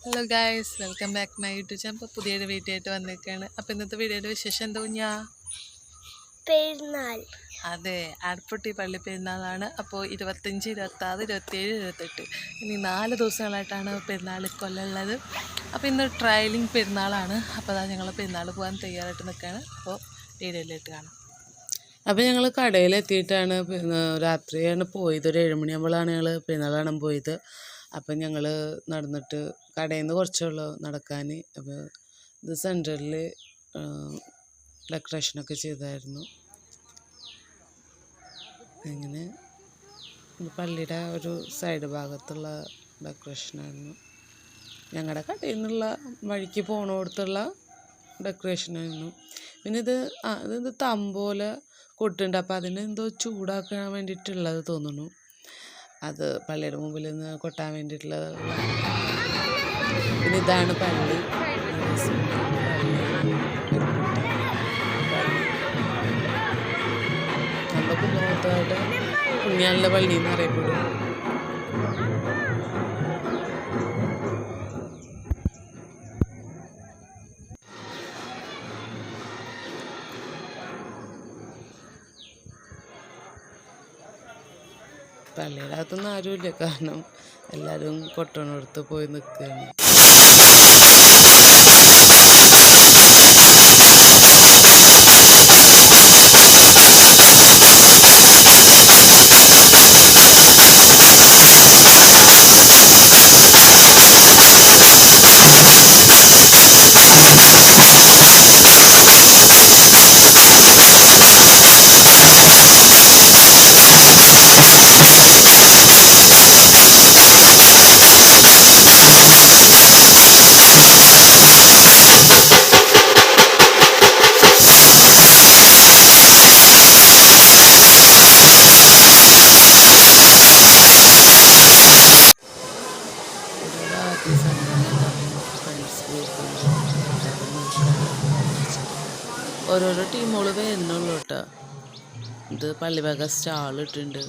Hello guys, welcome back my YouTube channel. ഇപ്പോൾ പുതിയൊരു video ആയിട്ട് വന്നിരിക്കുകയാണ്. അപ്പോൾ ഇന്നത്തെ വീഡിയോയുടെ വിശേഷം എന്താ കുഞ്ഞാ? പെരുന്നാൾ. അതെ, ആർപ്പുട്ടി പള്ളി പെരുന്നാളാണ്. അപ്പോൾ 25, 26, 27, 28 ഇനി 4 ദിവസങ്ങളായിട്ടാണ് പെരുന്നാൾ കൊല്ലുള്ളത്. അപ്പോൾ ഇന്ന് ട്രയലിംഗ് പെരുന്നാളാണ്. അപ്പോൾ അതാ ഞങ്ങൾ പെരുന്നാൾ പോകാൻ തയ്യാറായിട്ട് നിൽക്കുകയാണ്. അപ്പോൾ വീഡിയോയിലേക്ക് കാണാം. അപ്പോൾ ഞങ്ങൾ കടയിലെത്തിയിട്ടാണ് രാത്രിയാണ് പോയത്. ഒരു 7 മണിയാകുമ്പോഴാണ് ഞങ്ങൾ പെരുന്നാൾ കാണാൻ പോയത്. അപ്പം ഞങ്ങൾ നടന്നിട്ട് കടയിൽ നിന്ന് കുറച്ചുള്ളൂ നടക്കാൻ. അപ്പോൾ ഇത് സെൻറ്ററിൽ ഡെക്കറേഷനൊക്കെ ചെയ്തായിരുന്നു. അങ്ങനെ പള്ളിയുടെ ഒരു സൈഡ് ഭാഗത്തുള്ള ഡെക്കറേഷനായിരുന്നു. ഞങ്ങളുടെ കടയിൽ നിന്നുള്ള വഴിക്ക് പോണോടത്തുള്ള ഡെക്കറേഷനായിരുന്നു. പിന്നെ ഇത് തമ്പോലെ കൊട്ടുണ്ട്. അപ്പോൾ അതിന് എന്തോ ചൂടാക്കാൻ വേണ്ടിയിട്ടുള്ളത് തോന്നുന്നു. അത് പള്ളിയുടെ മുമ്പിൽ നിന്ന് കൊട്ടാൻ വേണ്ടിയിട്ടുള്ള. പിന്നെ ഇതാണ് പള്ളി. നമ്മുടെ കുന്നോത്തായിട്ട് പുണ്യാളുടെ പള്ളി എന്ന് അറിയപ്പെടും. പള്ളിയുടെ അകത്തൊന്നും ആരുമില്ല, കാരണം എല്ലാവരും കൊട്ടണടുത്ത് പോയി നിൽക്കുകയാണ്. ഓരോരോ ടീമുകൾ വരുന്നുള്ളൂ കേട്ടോ. ഇത് പള്ളിഭാഗ സ്റ്റാൾ ഇട്ടിട്ടുണ്ട്.